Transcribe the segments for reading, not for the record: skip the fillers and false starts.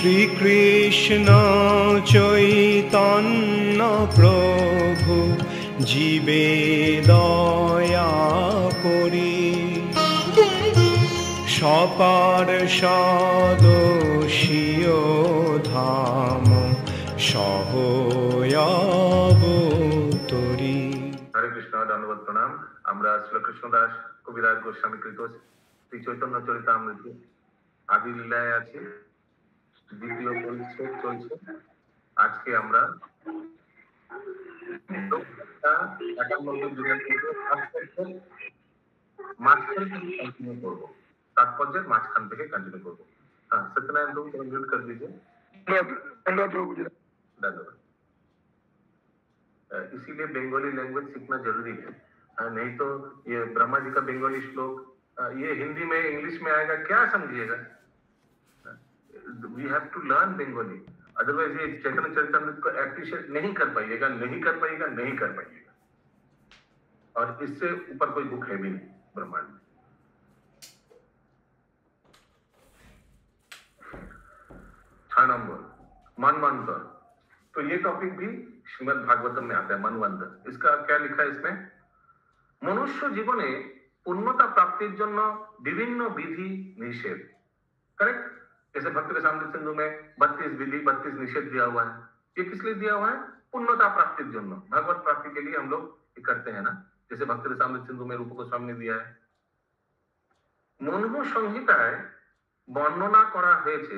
শ্রীকৃষ্ণ চৈতন্য প্রভু জীবে দয়া করি সপার্ষদস্য ধাম সহয়াবতরি। হরে কৃষ্ণ, ধন্যবাদ, প্রণাম। আমরা শ্রীকৃষ্ণ দাস কবিরাজ গোস্বামী কৃত শ্রী চৈতন্য চরিতামৃত আদি লীলায় আছি, দ্বিতীয় পরিচ্ছেদ চলছে। আজকে আমরা মাঝখান থেকে কন্টিনিউ করবো, তাৎপর্যের মাঝখান থেকে কন্টিনিউ করবো। हाँ, सत्यनारायण तुम म्यूट कर दीजिए। धन्यवाद। इसीलिए बंगाली लैंग्वेज सीखना जरूरी है, नहीं तो ये ब्रह्मा जी का बंगाली श्लोक ये हिंदी में इंग्लिश में आएगा, क्या समझिएगा। We have to learn Bengali, otherwise ये चैतन्य चरितामृत को एप्रिशिएट नहीं कर पाइएगा, नहीं कर पाइएगा, नहीं कर पाइएगा। और इससे ऊपर कोई बुक है भी नहीं ब्रह्मांड में। 6 नंबर मनवंतर। तो ये टॉपिक भी श्रीमद् भागवतम में आता है, मनवंतर। इसका क्या लिखा है इसमें? मनुष्य जीवने पूर्णता प्राप्तिर जन्य विभिन्न विधि निषेध, करेक्ट। जैसे भक्त रसामृत सिंधु में 32 विधि 32 निषेध दिया हुआ है। ये किस लिए दिया हुआ है? पूर्णता प्राप्तिर जन्य, भगवत प्राप्ति के लिए हम लोग ये करते हैं ना। जैसे भक्त रसामृत सिंधु में रूप गोस्वामी ने दिया है। मनु संहिताय বর্ণনা করা হয়েছে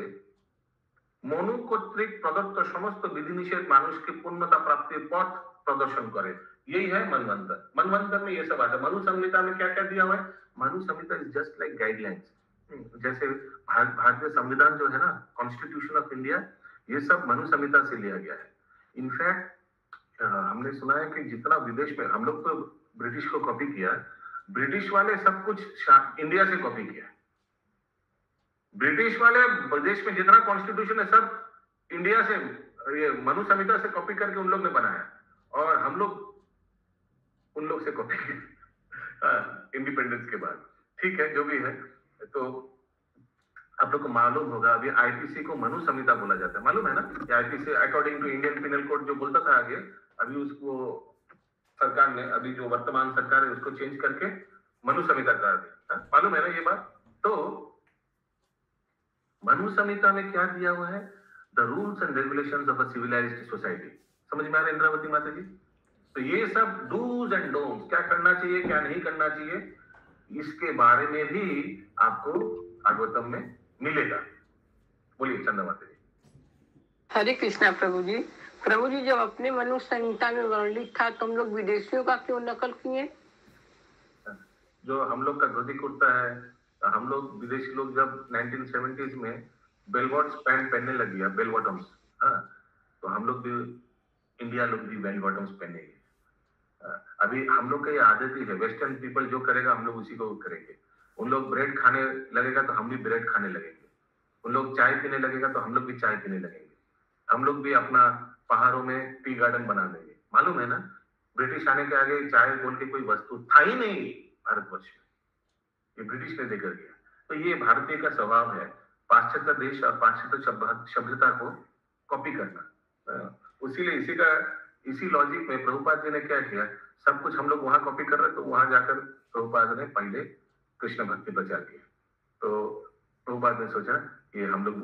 মনু কর্তৃক প্রদত্ত সমস্ত বিধিনিষেধ মানুষকে পূর্ণতা প্রাপ্তির পথ प्रदर्शन करे। यही है मनवंतर। मनवंतर में ये सब आता है। मनु संहिता में क्या क्या दिया हुआ है? मनु संहिता इज जस्ट लाइक गाइडलाइंस। जैसे भारतीय संविधान जो है ना, कॉन्स्टिट्यूशन ऑफ इंडिया, ये सब मनु संहिता से लिया गया है। इनफैक्ट हमने सुना है कि जितना विदेश में, हम लोग तो ब्रिटिश को कॉपी किया, ब्रिटिश वाले सब कुछ इंडिया से कॉपी किया। ब्रिटिश वाले देश में जितना कॉन्स्टिट्यूशन है सब इंडिया से, ये मनु संहिता से कॉपी करके उन लोग ने बनाया, और हम लोग उन लोग से कॉपी किए इंडिपेंडेंस के बाद। ठीक है, जो भी है। तो आप लोग को मालूम होगा, अभी आईपीसी को मनु संहिता बोला जाता है, मालूम है ना। IPC according to Indian penal code जो बोलता था आगे, अभी उसको सरकार ने, अभी जो वर्तमान सरकार है उसको चेंज करके मनु संहिता कर दिया। मालूम है ना ये बात। तो मनु संहिता में क्या दिया हुआ है? The rules and regulations of a civilised society. समझ में आ रहा है इंद्रावती माता जी? तो ये सब डूज एंड डोंट्स, क्या करना चाहिए क्या नहीं करना चाहिए, इसके बारे में भी आपको भागवतम में मिलेगा। बोलिए चंदा माता जी। हरे कृष्णा प्रभु जी। प्रभु जी, जब अपने मनु संहिता में वर्णित था तो हम लोग विदेशियों का क्यों नकल किए? जो हम लोग का धोती कुर्ता है, हम लोग विदेशी लोग जब 1970s में बेल बॉटम्स पैंट पहनने लग गया, बेल बॉटम्स, तो हम लोग भी, इंडिया लोग भी बेल बॉटम्स पहनेंगे। अभी हम लोग का ये आदत ही है, वेस्टर्न पीपल जो करेगा हम लोग उसी को करेंगे। उन लोग ब्रेड खाने लगेगा तो हम भी ब्रेड खाने लगेंगे। उन लोग चाय पीने लगेगा तो हम लोग भी चाय पीने लगेंगे। हम लोग भी अपना पहाड़ों में टी गार्डन बना देंगे। मालूम है ना, ब्रिटिश आने के आगे चाय बोल के कोई वस्तु था ही नहीं भारतवर्ष में, ये ब्रिटिश ने देकर गया। तो ये भारतीय का स्वभाव है, पाश्चात्य देश और पाश्चात्य सभ्यता को कॉपी करना। इसी लॉजिक में प्रभुपाद जी ने क्या किया, सब कुछ हम लोग वहां कॉपी कर रहे, तो वहां जाकर प्रभुपाद ने पहले कृष्ण भक्ति प्रचार किया। तो प्रभुपाद ने सोचा कि हम लोग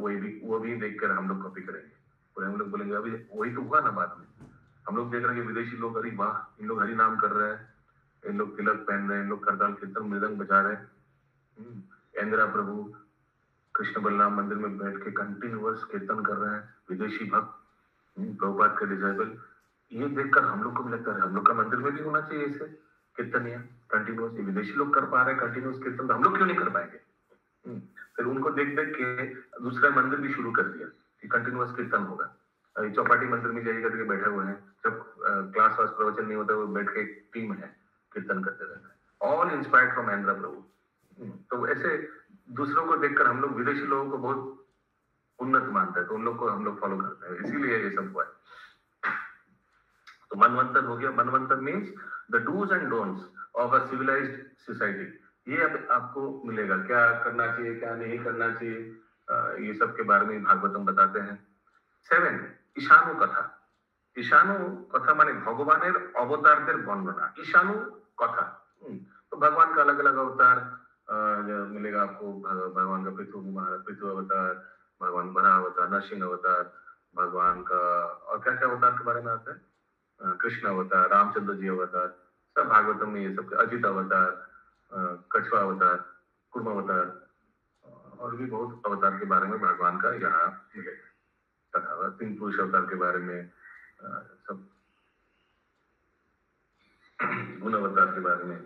वो भी देखकर हम लोग कॉपी करेंगे, और हम लोग बोलेंगे अभी वही तो हुआ ना। बाद में हम लोग देख रहे हैं कि विदेशी लोग, अरे वाह, इन लोग हरि नाम कर रहे हैं, इन लोग तिलक पहन रहे हैं, इन लोग करताल कीर्तन मृदंग बजा रहे हैं। इंदिरा प्रभु कृष्ण बलराम मंदिर में बैठ के कंटिन्यूअस कीर्तन कर रहे हैं, विदेशी भक्त, प्रभुपाद के डिसाइबल। ये देखकर हम लोग को भी लगता है हम लोग का मंदिर में भी होना चाहिए ऐसे कीर्तनिया कंटिन्यूअस। विदेशी लोग कर पा रहे हैं कंटिन्यूअस कीर्तन, तो हम लोग क्यों नहीं कर पाएंगे? फिर उनको देख देख के दूसरा मंदिर भी शुरू कर दिया कि कंटिन्यूअस कीर्तन होगा। चौपाटी मंदिर में जाइएगा तो ये बैठे हुए हैं, जब क्लास वास प्रवचन नहीं होता वो बैठ के एक टीम है, कीर्तन करते रहते हैं, ऑल इंस्पायर्ड फ्रॉम इंदिरा प्रभु। तो ऐसे दूसरों को देखकर हम लोग विदेशी लोगों को बहुत उन्नत मानते हैं, तो उन लोग को हम लोग फॉलो करते हैं, इसीलिए ये सब हुआ है। तो मनवंतर हो गया। मनवंतर means the dos and don'ts of a civilised society. ये अब आपको मिलेगा, क्या करना चाहिए क्या नहीं करना चाहिए, ये सब के बारे में भागवतम बताते हैं। 7 ईशानु कथा। ईशानु कथा माने भगवानेर अवतारদের বর্ণনা। ईशानु कथा तो भगवान का अलग अलग अवतार मिलेगा आपको। भगवान का पृथु अवतार, भगवान बरा अवतार, नरसिंह अवतार, भगवान का और क्या क्या अवतार के बारे में आता है, कृष्ण अवतार, रामचंद्र जी अवतार, सब भागवतम में ये सब। अजित अवतार, कछुआ अवतार, कुर्म अवतार और भी बहुत अवतार के बारे में भगवान का यहाँ मिलेगा कथा। 3 पुरुष अवतार के बारे में सब, गुण अवतार के बारे में।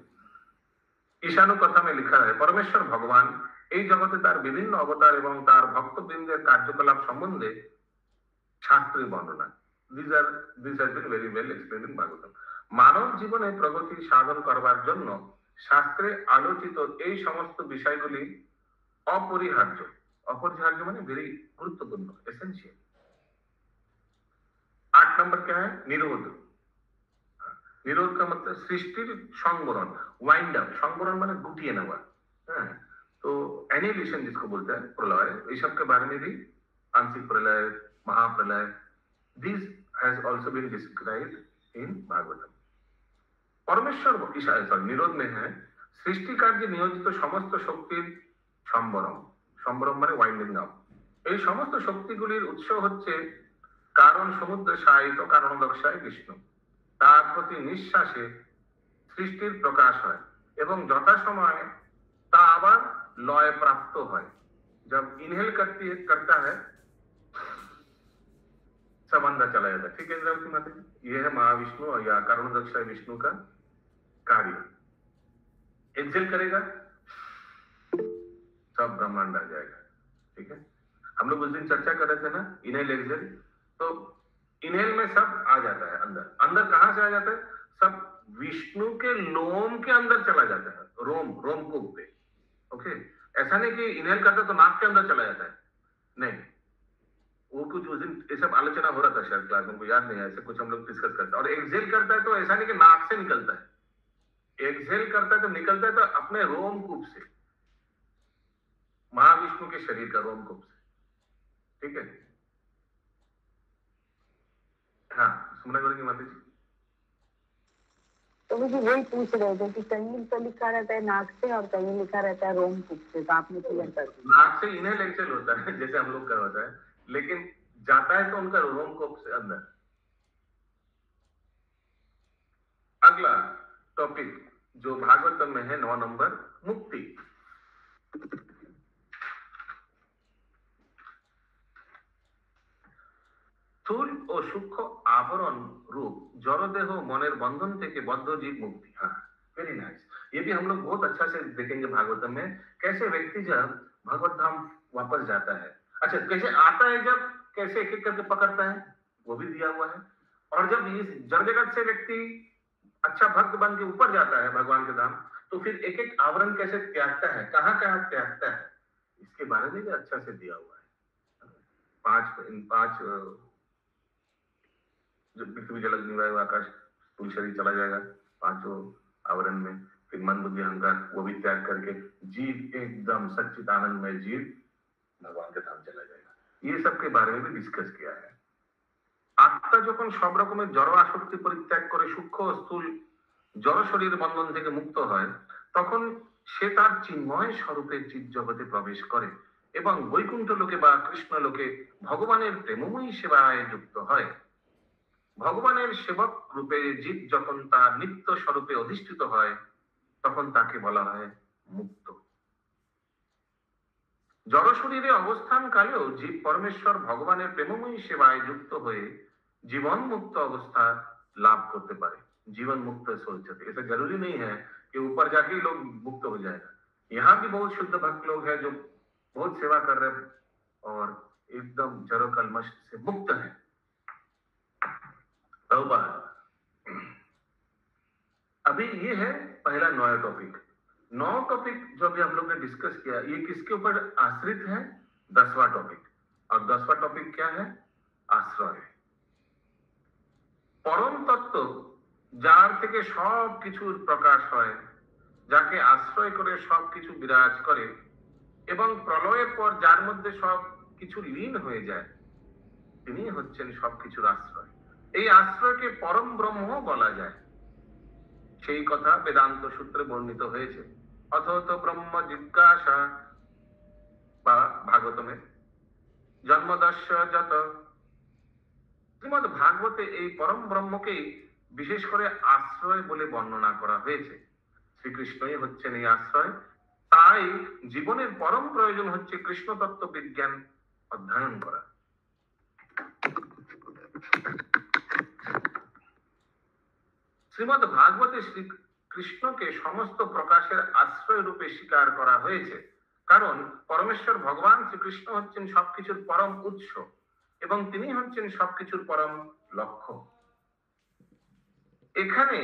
ईशानु कथा में लिखा है परमेश्वर भगवान এই জগতে তার বিভিন্ন অবতার এবং তার ভক্তবৃন্দের কার্যকলাপ সম্বন্ধে শাস্ত্রীয় বর্ণনা। These has been very well explained in Bhagavatam. মানব জীবনে প্রগতি সাধন করবার জন্য শাস্ত্রে আলোচিত এই সমস্ত বিষয়গুলি অপরিহার্য। অপরিহার্য মানে ভেরি গুরুত্বপূর্ণ, এসেন্সিয়াল। 8 नंबर क्या है, निरोध। निरोध का मतलब सृष्टिर संवरण, वाइंड अप। संवरण माने गुटिए नेওয়া, तो एनिहिलेशन जिसको बोलते हैं, प्रलय, इस सब के बारे में भी, आंशिक प्रलय, महाप्रलय, this has also been described in Bhagavatam. परमेश्वर निरोध में है सृष्टि कार्य नियोजित समस्त शक्तिर संवरण। संवरण माने वाइंडिंग अप। এই সমস্ত শক্তিগুলির উৎস হচ্ছে কারণ সমুদ্র সাহিত কারণদর্শায় বিষ্ণু। তার প্রতি নিঃশ্বাসে সৃষ্টির প্রকাশ হয় এবং যথাসময়ে তা আবার লয় প্রাপ্ত হয়। जब इनहेल करता है सब अंदर चला जाता है। ठीक है इंद्रावती माता जी, ये है महाविष्णु या कारणदर्शा विष्णु का कार्य। एक्सेल करेगा सब ब्रह्मांड आ जाएगा। ठीक है, हम लोग उस दिन चर्चा कर रहे थे ना, इनहेल एक्सेल। तो इनहेल में सब आ जाता है अंदर। अंदर कहां से आ जाता है, सब विष्णु के लोम के अंदर चला जाता है, रोमकूप पे। ओके, ऐसा नहीं कि इनहेल करता तो नाक के अंदर चला जाता है, नहीं। वो कुछ उस दिन ये सब आलोचना हो रहा था शायद क्लास में, याद नहीं है, ऐसे कुछ हम लोग डिस्कस करते हैं। और एक्सेल करता है तो ऐसा नहीं कि नाक से निकलता है, एक्सेल करता है तो निकलता है तो अपने रोमकूप से, महाविष्णु के शरीर का रोमकूप से। ठीक है, हाँ सुमना करेंगे माता जी। तो मुझे वही पूछ रहे थे कि कहीं तो लिखा रहता है नाक से और कहीं लिखा रहता है रोमकूप से, तो आपने क्लियर कर दिया। नाक से इनहेल एक्सेल होता है जैसे हम लोग का होता है, लेकिन जाता है तो उनका रोमकूप से अंदर। अगला टॉपिक जो भागवतम में है 9 नंबर, मुक्ति। স্থূল ও সূক্ষ্ম आवरण रूप जड़देह मनेर बंधन থেকে बद्ध जीव मुक्ति। हाँ, वेरी नाइस। ये भी हम लोग बहुत अच्छा से देखेंगे भागवतम में, कैसे व्यक्ति जब भगवत धाम वापस जाता है, अच्छा कैसे आता है, जब कैसे एक एक करके पकड़ता है, वो भी दिया हुआ है। और जब इस जड़ जगत से व्यक्ति अच्छा भक्त बन के ऊपर जाता है भगवान के धाम, तो फिर एक एक आवरण कैसे त्यागता है, कहाँ कहाँ त्यागता है, इसके बारे में भी अच्छा से दिया हुआ है। 5 जब पृथ्वी जल अग्नि वायु आकाश स्थूल शरीर चला जाएगा 5 आवरण में, फिर मन बुद्धि अहंकार वो भी त्याग करके जीव एकदम सच्चित आनंदमय जीव भगवान के धाम चला जाएगा। ये सब के बारे में भी डिस्कस किया है। आत्मा যখন সব রকমের জড় আসক্তি পরিত্যাগ করে সূক্ষ্ম ও স্থূল জড় শরীর বন্ধন থেকে মুক্ত হয়, তখন সে তার চিন্ময় স্বরূপে চিৎ জগতে প্রবেশ করে এবং বৈকুণ্ঠ লোকে বা কৃষ্ণ লোকে ভগবানের প্রেমময়ী সেবায় যুক্ত হয়। ভগবানের সেবক রূপে জীব যখন তার নিত্য স্বরূপে অধিষ্ঠিত হয়, তখন তাকে বলা হয় মুক্ত। জড় শরীরে অবস্থান কালেও জীব পরমেশ্বর ভগবানের প্রেমময়ী সেবায় যুক্ত হয়ে जीवन मुक्त अवस्था लाभ करते पारे। जीवन मुक्त सोचते, ऐसा जरूरी नहीं है कि ऊपर जाके ही लोग मुक्त हो जाएगा। यहाँ भी बहुत शुद्ध भक्त लोग हैं जो बहुत सेवा कर रहे हैं और एकदम जड़ कलमश से मुक्त है। अभी ये है पहला 9 टॉपिक। 9 टॉपिक जो अभी हम लोग ने डिस्कस किया, ये किसके ऊपर आश्रित है, 10वां टॉपिक। और 10वां टॉपिक क्या है, आश्रय। परम तत्व যার থেকে সব কিছুর প্রকাশ হয়, যাকে আশ্রয় করে সব কিছু বিরাজ করে এবং প্রলয়ের পর যার মধ্যে সব কিছু লীন হয়ে যায়, তিনি হচ্ছেন সবকিছুর আশ্রয়। এই আশ্রয়কে পরম ব্রহ্ম বলা যায়। সেই কথা বেদান্ত সূত্রে বর্ণিত হয়েছে। অথত ব্রহ্ম জিজ্ঞাসা বা ভাগবতমে জন্মদস্য যত। শ্রীমদ ভাগবতে এই পরম ব্রহ্মকেই বিশেষ করে আশ্রয় বলে বর্ণনা করা হয়েছে। শ্রীকৃষ্ণই হচ্ছেন এই আশ্রয়। তাই জীবনের পরম প্রয়োজন হচ্ছে কৃষ্ণ তত্ত্ব বিজ্ঞান অধ্যয়ন করা। শ্রীমদ ভাগবতে শ্রীকৃষ্ণকে সমস্ত প্রকাশের আশ্রয় রূপে স্বীকার করা হয়েছে, কারণ পরমেশ্বর ভগবান শ্রীকৃষ্ণ হচ্ছেন সবকিছুর পরম উৎস এবং তিনি হচ্ছেন সবকিছুর পরম লক্ষ্য। এখানে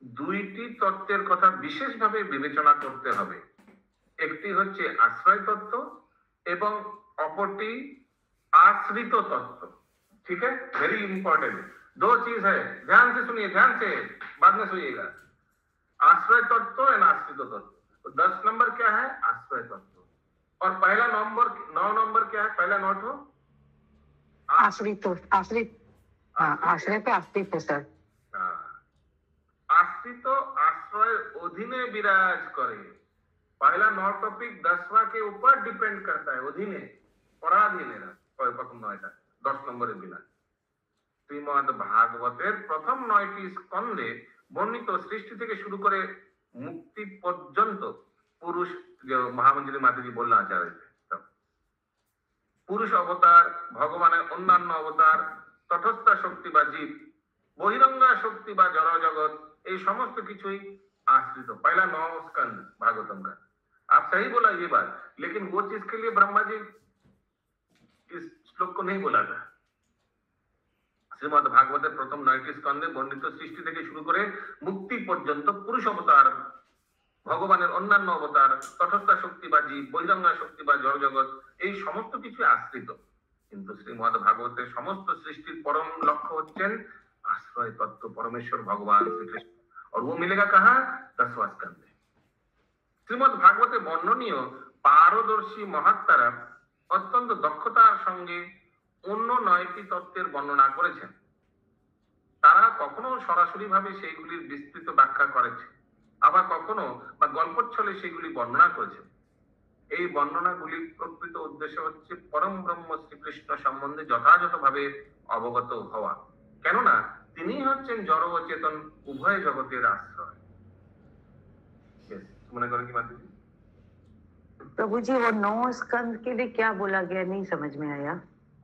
দুইটি তত্ত্বের কথা বিশেষভাবে বিবেচনা করতে হবে। একটি হচ্ছে আশ্রয় তত্ত্ব এবং অপরটি आश्रित तत्व। ठीक है, वेरी इंपॉर्टेंट। दो चीज है, ध्यान से सुनिए, ध्यान से, बाद में सुनिएगा। आश्रय तत्व एंड आश्रित तत्व। तो 10 नंबर क्या है? आश्रय तत्व। और पहला नंबर 9 नंबर क्या है? पहला नोट हो आश्रित। आश्रित, हाँ, आश्रय पे आश्रित है सर। आश्रित आश्रय अधीने विराज करे। पहला 9 टॉपिक 10वां के ऊपर डिपेंड करता है, अधीने पराधीने ना 10 নম্বরের বিনা। শ্রীমদ ভাগবতের প্রথম 9টি স্কন্ধে বর্ণিত সৃষ্টি থেকে শুরু করে মুক্তি পর্যন্ত পুরুষ, যে মহামঞ্জরি মাতাজি বললেন আচার্য, পুরুষ অবতার, ভগবানের অন্যান্য অবতার, তটস্থা শক্তি বা জীব, বহিরঙ্গা শক্তি বা জড় জগৎ, এই সমস্ত কিছুই आश्रित। पहला 9 स्कंद भागवतम का। आप सही बोला ये बात, लेकिन वो चीज के लिए ब्रह्मा जी इस श्लोक को नहीं बोला था। শ্রীমদ ভাগবতের প্রথম 9টি স্কন্ধে বর্ণিত সৃষ্টি থেকে শুরু করে মুক্তি পর্যন্ত পুরুষ অবতার, ভগবানের অন্যান্য অবতার, তটস্থা শক্তি বা জীব, বহিরঙ্গা শক্তি বা জড় জগৎ, এই সমস্ত কিছু আশ্রিত। কিন্তু শ্রীমদ ভাগবতের সমস্ত সৃষ্টির পরম লক্ষ্য হচ্ছেন आश्रय तत्व परमेश्वर भगवान श्री कृष्ण। और वो मिलेगा कहाँ? 10वां स्कंद में। শ্রীমদ ভাগবতে বর্ণনীয় পারদর্শী মহাত্মারা অত্যন্ত দক্ষতার সঙ্গে অন্য 9টি তত্ত্বের বর্ণনা করেছেন। তারা কখনো সরাসরি ভাবে সেইগুলির বিস্তৃত ব্যাখ্যা করেছে, আবার কখনো বা গল্পচ্ছলে সেগুলি বর্ণনা করেছে। এই বর্ণনাগুলির প্রকৃত উদ্দেশ্য হচ্ছে পরম ব্রহ্ম শ্রীকৃষ্ণ সম্বন্ধে যথাযথভাবে অবগত হওয়া, কেননা তিনি হচ্ছেন জড় ও চেতন উভয় জগতের আশ্রয়। মনে করেন কি মাতাজি? प्रभु जी, वो 9 स्कंद के लिए क्या बोला गया, नहीं समझ में आया।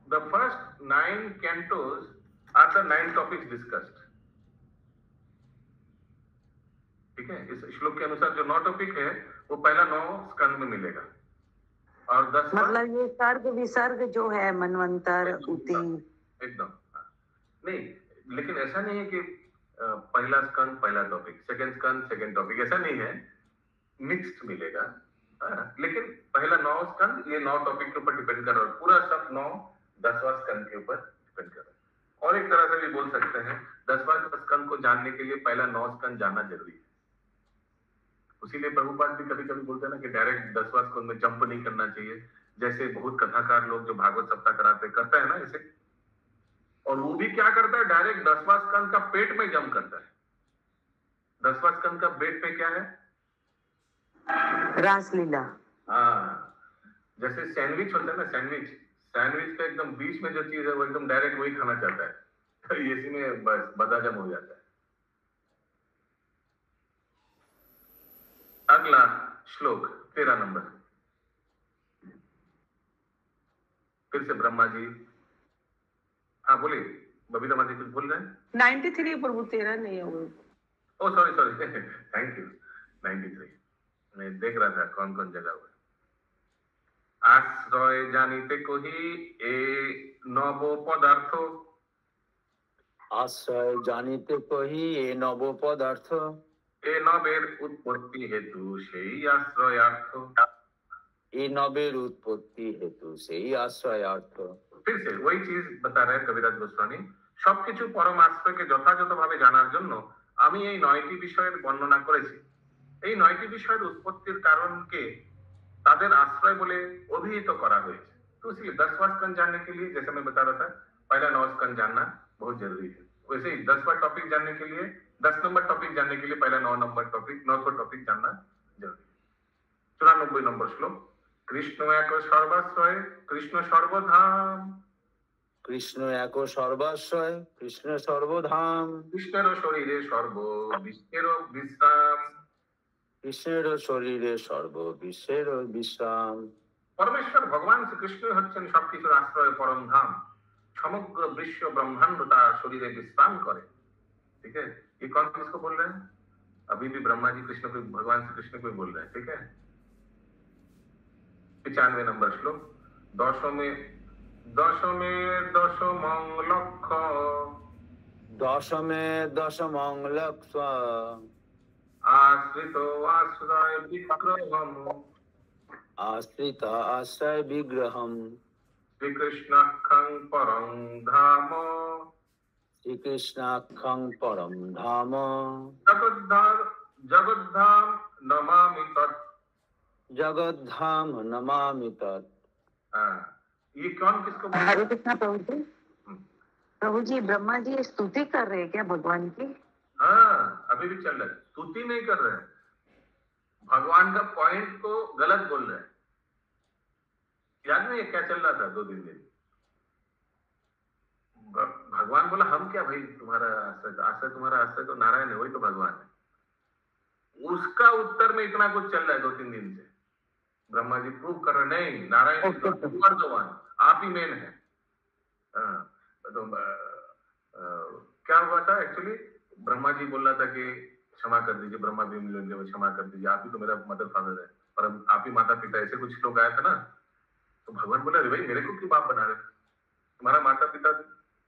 The first 9 cantos are the 9 topics discussed। ठीक है, इस श्लोक के अनुसार जो 9 टॉपिक है वो पहला 9 स्कंद में मिलेगा। और 10 मतलब ये सर्ग विसर्ग जो है, मनवंतर, उति, एकदम नहीं, लेकिन ऐसा नहीं है कि पहला स्कंद पहला टॉपिक, सेकंड स्कंद सेकंड टॉपिक, ऐसा नहीं है, मिक्स्ड मिलेगा। लेकिन पहला 9 स्कंद ये 9 टॉपिक के ऊपर डिपेंड कर रहा है, पूरा सब 9 10वां स्कंद के ऊपर डिपेंड कर रहा है। और एक तरह से भी बोल सकते हैं 10वां स्कंद को जानने के लिए पहला 9 स्कंद जानना जरूरी है। उसीलिए प्रभुपाद भी कभी कभी बोलते हैं ना कि डायरेक्ट 10वां स्कंद में जंप नहीं करना चाहिए, जैसे बहुत कथाकार लोग जो भागवत सप्ताह कराते करता है ना इसे, और वो भी क्या करता है, डायरेक्ट 10वां स्कंद का पेट में जंप करता है। 10वां स्कंद का पेट पे क्या है? रासलीला। हाँ, जैसे सैंडविच होता है ना, सैंडविच का एकदम बीच में जो चीज है वो एकदम डायरेक्ट वही खाना चाहता है, तो इसी में बस बदाजम हो जाता है। अगला श्लोक 13 नंबर, फिर से ब्रह्मा जी, हाँ बोलिए बबीता माता जी कुछ बोल रहे हैं? 93 प्रभु, 13 नहीं होगा। ओ सॉरी थैंक यू। 93 मैं देख रहा था कौन कौन जगह हुआ। आश्रय जानिते कोही ए नव पदार्थ, आश्रय जानिते कही ए नव पदार्थ, ए नवेर उत्पत्ति हेतु সেই আশ্রয়ার্থ, ए नवेर उत्पत्ति हेतु সেই আশ্রয়ার্থ। फिर से वही चीज बता रहे कविराज गोस्वामी, সবকিছু পরম আশ্রয়কে যথাযথভাবে জানার জন্য আমি এই 9টি বিষয়ের বর্ণনা করেছি। এই 9টি বিষয়ের উৎপত্তির কারণকে তাদের আশ্রয় বলে অভিহিত করা হয়েছে। तो इसलिए 10वां स्कंद जानने के लिए, जैसे मैं बता रहा था, पहला 9 स्कंद जानना बहुत जरूरी है। वैसे ही 10वां टॉपिक जानने के लिए, 10 नंबर टॉपिक जानने के लिए पहला 9वां टॉपिक जानना जरूरी है। 94 नंबर श्लोक। कृष्ण एक सर्वाश्रय कृष्ण सर्वधाम, কৃষ্ণ এক সর্বাশ্রয় কৃষ্ণ সর্বধাম, কৃষ্ণের শরীরে সর্ব বিশ্বের বিশ্রাম। কৃষ্ণের শরীরে সর্ব বিশ্বের বিশ্রাম। পরমেশ্বর ভগবান শ্রীকৃষ্ণ হচ্ছেন সবকিছুর আশ্রয় পরম ধাম। সমগ্র বিশ্ব ব্রह्मांड তার শরীরে বিশ্রাম করে। ठीक है, ये कौन किसको बोल रहे हैं? अभी भी ब्रह्मा जी कृष्ण को, भगवान श्री कृष्ण को बोल रहे हैं। ठीक है, 95 नंबर श्लोक। दशमे दशमं लक्ष्य, দশমে দশমং লক্ষ্য, आश्रितो आश्रय विग्रहम्, আশ্রিত আশ্রয় বিগ্রহম, श्रीकृष्णाख्यं परं धाम, শ্রীকৃষ্ণাখ্যং পরম ধাম, जगद्धाम नमामि तत्। জগদ্ধাম নমামি তৎ। ये कौन किसको बोल रहे हरे हैं? कृष्णा प्रभु जी। प्रभु जी, ब्रह्मा जी स्तुति कर रहे हैं क्या भगवान की? हाँ, अभी भी चल रहा है, स्तुति नहीं कर रहे हैं, भगवान का पॉइंट को गलत बोल रहे हैं। याद नहीं है क्या चल रहा था 2 दिन दिन? भगवान बोला हम क्या भाई तुम्हारा आश्रय तुम्हारा आश्रय तो नारायण है, वही तो भगवान है। उसका उत्तर में इतना कुछ चल रहा है 2-3 दिन से। ब्रह्मा जी प्रूव कर रहे नहीं, नारायण भगवान आप ही मेन है। तो क्या हुआ था एक्चुअली? ब्रह्मा जी बोल रहा था कि क्षमा कर दीजिए, ब्रह्मा भी मिलेंगे, क्षमा कर दीजिए, आप ही तो मेरा मदर फादर है, पर आप ही माता पिता, ऐसे कुछ लोग आया था ना। तो भगवान बोला अरे भाई मेरे को क्यों बाप बना रहे, तुम्हारा माता पिता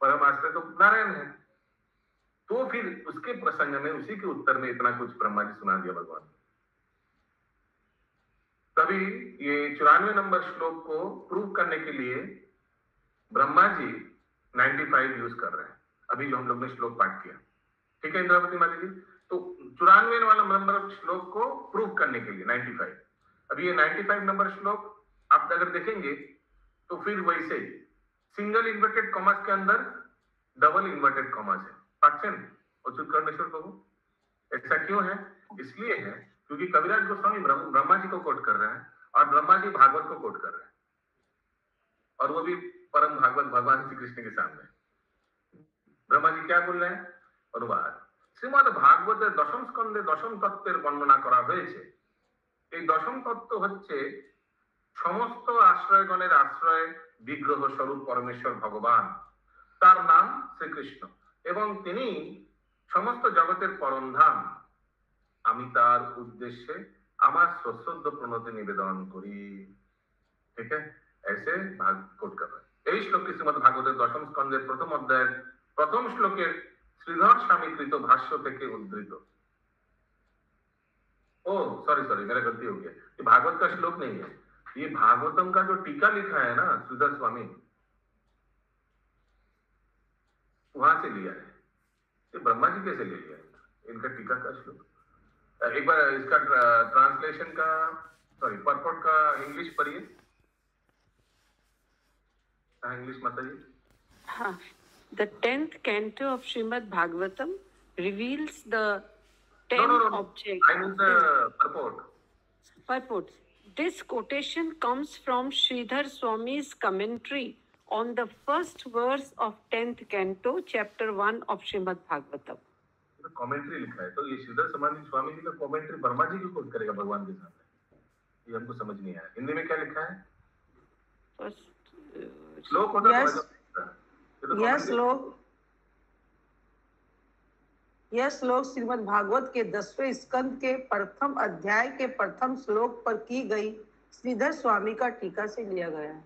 परम आश्रय तो नारायण है। तो फिर उसके प्रसंग में, उसी के उत्तर में इतना कुछ ब्रह्मा जी सुना दिया भगवान। तभी ये 94 नंबर श्लोक को प्रूव करने के लिए ब्रह्मा जी 95 यूज कर रहे हैं, अभी जो हम लोग ने श्लोक पाठ किया। ठीक है इंद्रावती माता जी, तो 94 वाला नंबर श्लोक को प्रूव करने के लिए 95। अभी ये 95 नंबर श्लोक आप अगर देखेंगे तो फिर वैसे सिंगल इन्वर्टेड कॉमास के अंदर डबल इन्वर्टेड कॉमास है। पाचन और कर्णेश्वर प्रभु, ऐसा क्यों है? इसलिए है क्योंकि कविराज गोस्वामी ब्रह्मा जी को कोट कर रहे हैं और ब्रह्मा जी भागवत को कोट कर रहे हैं, और वो भी परम भागवत भगवान श्री कृष्ण के सामने। ब्रह्मा जी क्या बोल रहे हैं? অনুবাদ। শ্রীমদ ভাগবতের দশম স্কন্ধে দশম তত্ত্বের বর্ণনা করা হয়েছে। এই দশম তত্ত্ব হচ্ছে সমস্ত আশ্রয়গণের আশ্রয় বিগ্রহ স্বরূপ পরমেশ্বর ভগবান, তার নাম শ্রীকৃষ্ণ, এবং তিনি সমস্ত জগতের পরম ধাম। আমি তার উদ্দেশ্যে আমার সশ্রদ্ধ প্রণতি নিবেদন করি। ঠিক আছে, ऐसे भाग कोट कर रहे हैं। এই শ্লোকটি শ্রীমদ ভাগবতের দশম স্কন্ধের প্রথম অধ্যায়ের প্রথম শ্লোকের श्रीधर स्वामी कृत भाष्य থেকে उद्धृत। ओ सॉरी मेरा गलती हो गया, ये भागवत का श्लोक नहीं है, ये भागवतम का जो टीका लिखा है ना श्रीधर स्वामी, वहां से लिया है। ये ब्रह्मा जी कैसे ले लिया इनका टीका का श्लोक? एक बार इसका ट्रांसलेशन का परपोर्ट का इंग्लिश पढ़िए। इंग्लिश माता जी। हाँ, the 10th canto of Srimad Bhagavatam reveals the 10 objects. I mean the purport. Purport. This quotation comes from Sridhar Swami's commentary on the first verse of 10th canto, chapter 1 of Srimad Bhagavatam. तो commentary लिखा है, तो ये श्रीधर स्वामी जी का commentary Brahma ji क्यों coat करेगा भगवान के सामने? ये हमको समझ नहीं आया। हिंदी में क्या लिखा है? श्लोक होता है। यह श्लोक श्रीमद् भागवत के 10वें स्कंद के प्रथम अध्याय के प्रथम श्लोक पर की गई श्रीधर स्वामी का टीका से लिया गया है।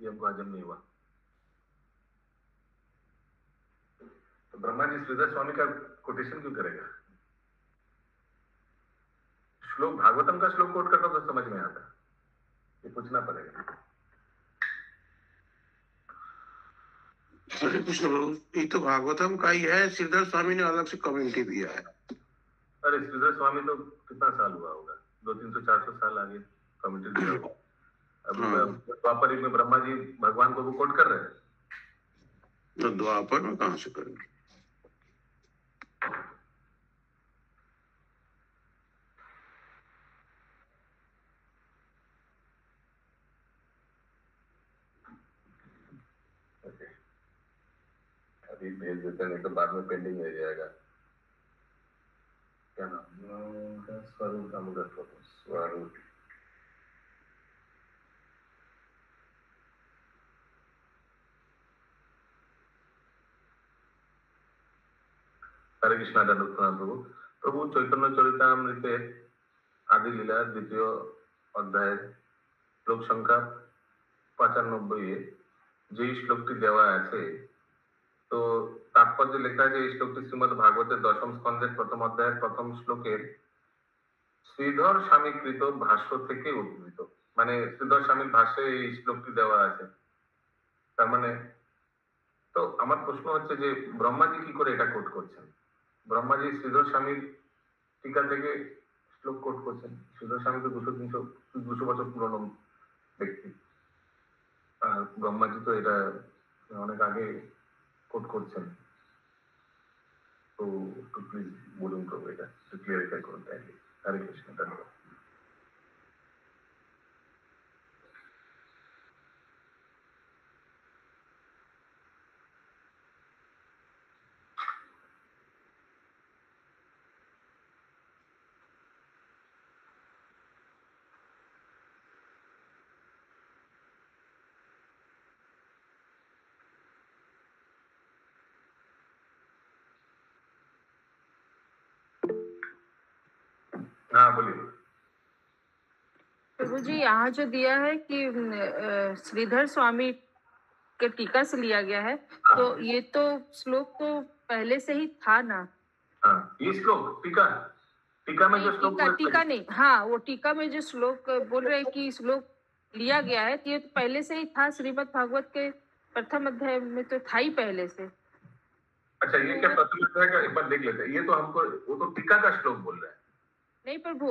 ये हमको हजम नहीं हुआ। तो ब्रह्मा जी श्रीधर स्वामी का कोटेशन क्यों करेगा? श्लोक भागवतम का श्लोक कोट करता तो समझ में आता, ये पूछना पड़ेगा। हरे कृष्ण प्रभु, ये तो भागवतम का ही है, श्रीधर स्वामी ने अलग से कमेंट्री दिया है। अरे श्रीधर स्वामी तो कितना साल हुआ होगा, 200-300-400 साल आगे कमेंट्री दिया होगा। अभी हाँ। द्वापर युग में ब्रह्मा जी भगवान को वो कोट कर रहे हैं। तो द्वापर में कहाँ से करेंगे? ओके, अभी भेज देते हैं, नहीं तो बाद में पेंडिंग रह जाएगा। क्या नाम है? स्वरूप दामोदर स्वरूप। हरे कृष्णा दंडवत प्रभु। प्रभु चैतन्य चरितामृते आदि लीला द्वितीय अध्याय श्लोक संख्या 95 যে শ্লোকটি দেওয়া আছে, তো তাৎপর্য লেখা আছে এই শ্লোকটি শ্রীমদ্ ভাগবতের দশম স্কন্ধের প্রথম অধ্যায়ের প্রথম শ্লোকের শ্রীধর স্বামীকৃত ভাষ্য থেকে উদ্ভূত। মানে শ্রীধর স্বামীর ভাষ্যে এই শ্লোকটি দেওয়া আছে। তার মানে, তো আমার প্রশ্ন হচ্ছে যে ব্রহ্মাজি কি করে এটা কোট করছেন? ব্রহ্মাজি শ্রীধর স্বামীর টিকা থেকে শ্লোক কোট করছেন। শ্রীধর স্বামী তো 200 বছর পুরনো ব্যক্তি, আর ব্রহ্মাজি তো এটা অনেক আগে কোট করছেন। তো একটু প্লিজ বলুন প্রভু, এটা একটু ক্লিয়ারিফাই করুন কাইন্ডলি। হরে কৃষ্ণ, ধন্যবাদ। हाँ बोलिए। प्रभु जी, यहाँ जो दिया है कि श्रीधर स्वामी के टीका से लिया गया है, तो ये तो श्लोक तो पहले से ही था ना? हाँ, ये श्लोक टीका में जो श्लोक टीका नहीं, हाँ वो टीका में जो श्लोक बोल रहे हैं कि श्लोक लिया गया है, तो ये तो पहले से ही था। श्रीमद् भागवत के प्रथम अध्याय में तो था ही पहले से। अच्छा, ये क्या प्रथम अध्याय का एक बार देख लेते हैं। ये तो हमको, वो तो टीका का श्लोक बोल रहे हैं। नहीं प्रभु,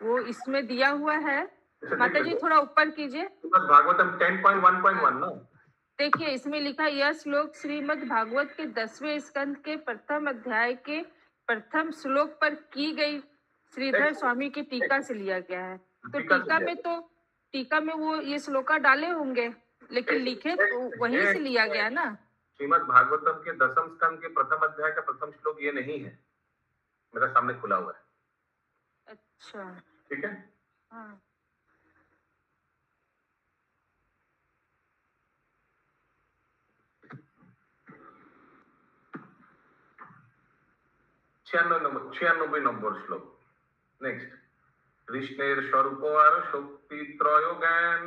वो इसमें दिया हुआ है। माता जी थोड़ा ऊपर कीजिए। भागवतम 10.1.1 ना, देखिए इसमें लिखा, यह श्लोक श्रीमद् भागवत के 10वें स्कंद के प्रथम अध्याय के प्रथम श्लोक पर की गई श्रीधर स्वामी की टीका से लिया गया है। तो टीका में वो ये श्लोका डाले होंगे, लेकिन लिखे तो वहीं से लिया गया ना। श्रीमद् भागवतम के 10वें स्कंद के प्रथम अध्याय का प्रथम श्लोक ये नहीं है, मेरा सामने खुला हुआ है। अच्छा, ठीक है। हाँ। छियानबे नंबर श्लोक। नेक्स्ट, কৃষ্ণের স্বরূপ আর শক্তি ত্রয় জ্ঞান।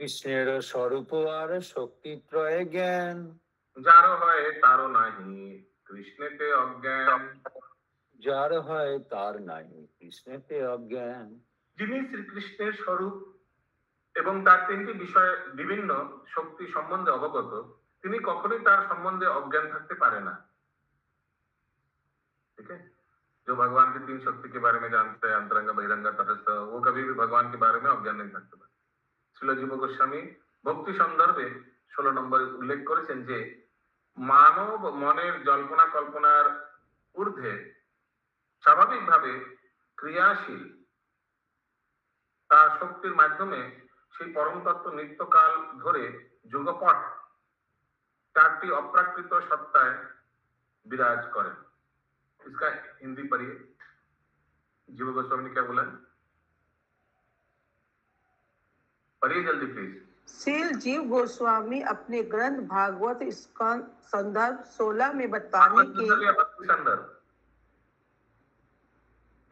কৃষ্ণের স্বরূপ আর শক্তি ত্রয় জ্ঞান। যার হয় তার নাহি কৃষ্ণেতে অজ্ঞান। যার হয় তার নাহি কৃষ্ণেতে অজ্ঞান। যিনি শ্রীকৃষ্ণের স্বরূপ এবং তার তিনটি বিষয়ে বিভিন্ন শক্তি সম্বন্ধে অবগত, তিনি কখনোই তার সম্বন্ধে অজ্ঞান থাকতে পারে না। ठीक है, जो भगवान की 3 शक्ति के बारे में जानते हैं, अंतरंग बहिरंग तटस्थ, वो कभी भी भगवान के बारे में अज्ञान नहीं থাকতে পারে। শ্রীল জীব গোস্বামী ভক্তি সন্দর্ভে 16 নম্বরে উল্লেখ করেছেন যে মানব মনের জল্পনা কল্পনার ঊর্ধ্বে স্বাভাবিকভাবে ক্রিয়াশীল তার শক্তির মাধ্যমে সেই পরম তত্ত্ব নিত্যকাল ধরে যুগপৎ 4টি অপ্রাকৃত সত্তায় বিরাজ করেন। इसका हिंदी पढ़िए। जीव गोस्वामी ने क्या बोला, पढ़िए जल्दी प्लीज। श्रील जीव गोस्वामी अपने ग्रंथ भागवत स्कंद संदर्भ 16 में बताने के संदर्भ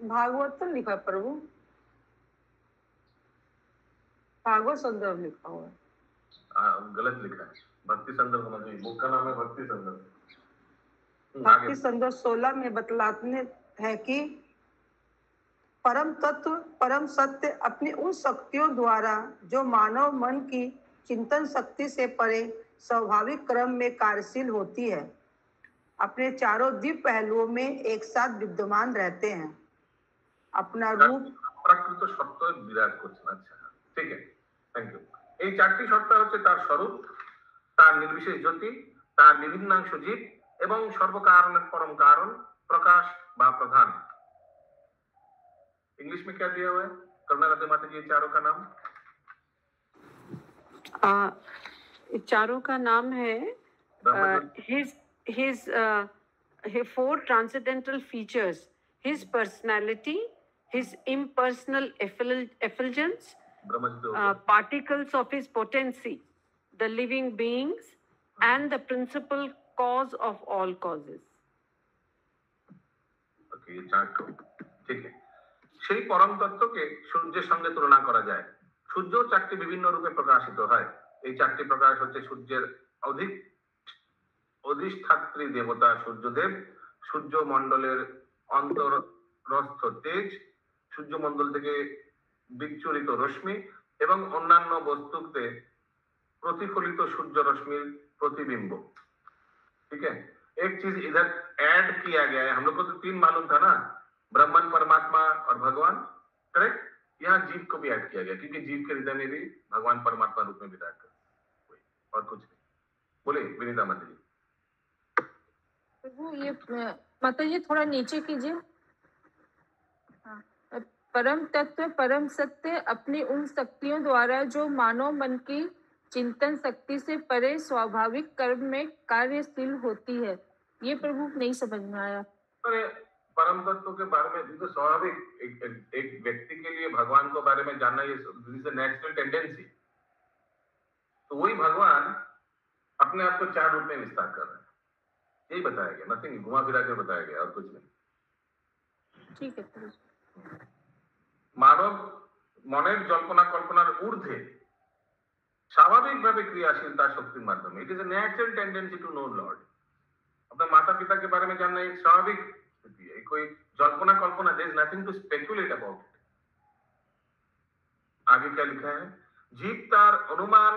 भागवत तो लिखा प्रभु, भागवत संदर्भ लिखा हुआ है। गलत लिखा है, भक्ति संदर्भ होना चाहिए। बुक का नाम है भक्ति संदर्भ। भक्ति संदर्भ 16 में बतलाते हैं कि परम तत्व परम सत्य अपनी उन शक्तियों द्वारा जो मानव मन की चिंतन शक्ति से परे स्वाभाविक क्रम में कार्यशील होती है, अपने चारों दिव्य पहलुओं में एक साथ विद्यमान रहते हैं। अपना रूप प्राकृत सत्य विराट करছেন। अच्छा, ঠিক আছে, থ্যাংক ইউ। এই চারটি সত্তা হচ্ছে তার স্বরূপ, তার নির্বিশেষ জ্যোতি, তার বিভিন্নাংশ জীব এবং সর্বকারণের পরম कारण प्रकाश বা प्रधान। इंग्लिश में क्या दिया हुआ है करुणा राधे माता जी? चारों का नाम चारों का नाम है his four transcendental features: his personality, his impersonal effulgence, particles of his potency, the living beings, and the principal cause of all causes. Okay, ঠিক আছে। সেই পরম তত্ত্বকে সূর্যের সঙ্গে তুলনা করা যায়। সূর্য চারটি বিভিন্ন রূপে প্রকাশিত হয়। এই চারটি প্রকাশ হচ্ছে সূর্যের অধিষ্ঠাত্রী দেবতা সূর্যদেব, সূর্যমণ্ডলের অন্তরস্থ তেজ, সূর্যমণ্ডল থেকে বিচ্ছুরিত রশ্মি এবং অন্যান্য বস্তুতে प्रतिफलित सूर्य रश्मि प्रतिबिंब। ठीक है, एक चीज इधर ऐड किया गया है। हम लोग को तो तीन मालूम था ना, ब्रह्मन, परमात्मा और भगवान, करेक्ट? यहाँ जीव को भी ऐड किया गया क्योंकि जीव के हृदय में भी भगवान परमात्मा रूप में विराज कर, और कुछ नहीं। बोले विनीता माता जी। वो ये माता जी थोड़ा नीचे कीजिए। परम तत्व परम सत्य अपनी उन शक्तियों द्वारा जो मानव मन की चिंतन शक्ति से परे स्वाभाविक कर्म में कार्यशील होती है। ये प्रभु नहीं समझ में आया। अरे परम तत्व के बारे में तो स्वाभाविक एक व्यक्ति के लिए भगवान को बारे में जानना ये नेचुरल टेंडेंसी। तो वही भगवान अपने आप को चार रूप में विस्तार कर रहे हैं, यही बताया गया, नथिंग घुमा फिरा के बताया गया और कुछ नहीं। ठीक है, मानव মনের জল্পনা কল্পনার ঊর্ধ্বে স্বাভাবিকভাবে ক্রিয়াশীল তার শক্তির মাধ্যমে। It is a natural tendency to know Lord. अपने माता पिता के बारे में जानना एक स्वाभाविक स्थिति है, कोई जल्पना कल्पना, there is nothing to speculate about it. आगे क्या लिखा है? जीव तार अनुमान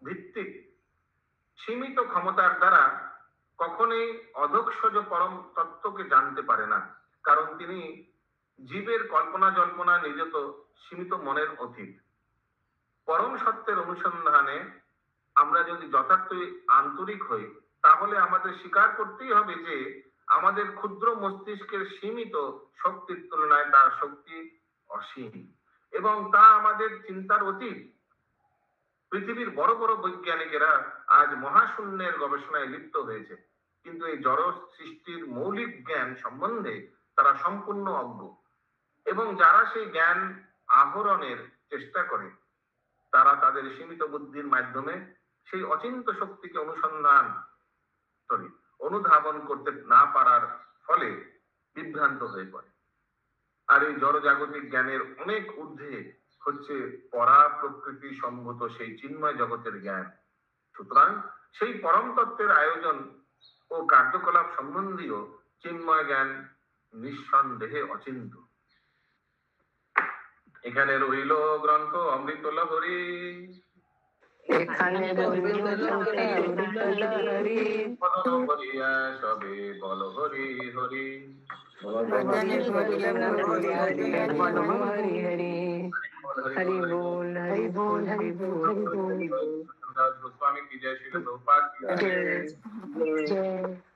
ভিত্তিক সীমিত ক্ষমতার দ্বারা কখনোই অধক্ষজ পরম তত্ত্বকে জানতে পারে না, কারণ তিনি জীবের কল্পনা জল্পনা নিযত সীমিত মনের অতীত। পরম সত্যের অনুসন্ধানে আমরা যদি যথার্থই আন্তরিক হই, তাহলে আমাদের স্বীকার করতেই হবে যে আমাদের ক্ষুদ্র মস্তিষ্কের সীমিত শক্তির তুলনায় তার শক্তি অসীম এবং তা আমাদের চিন্তার অতীত। পৃথিবীর বড় বড় বৈজ্ঞানিকেরা আজ মহাশূন্যের গবেষণায় লিপ্ত হয়েছে, কিন্তু এই জড় সৃষ্টির মৌলিক জ্ঞান সম্বন্ধে তারা সম্পূর্ণ অজ্ঞ, এবং যারা সেই জ্ঞান আহরণের চেষ্টা করে তারা তাদের সীমিত বুদ্ধির মাধ্যমে সেই অচিন্ত শক্তিকে অনুধাবন করতে না পারার ফলে বিভ্রান্ত হয়ে পড়ে। আর এই জড়জাগতিক জ্ঞানের অনেক ঊর্ধ্বে হচ্ছে পরা প্রকৃতি সম্ভূত সেই চিন্ময় জগতের জ্ঞান। সুতরাং সেই পরম তত্ত্বের আয়োজন ও কার্যকলাপ সম্বন্ধীয় চিন্ময় জ্ঞান নিঃসন্দেহে অচিন্ত। এখানে রইল গ্রন্থ অমৃত লহরী, সবে বল হরি হরি, हरि बोल हरि बोल हरि बोल। गोस्वामी की जय, श्री प्रभुपाद की जय।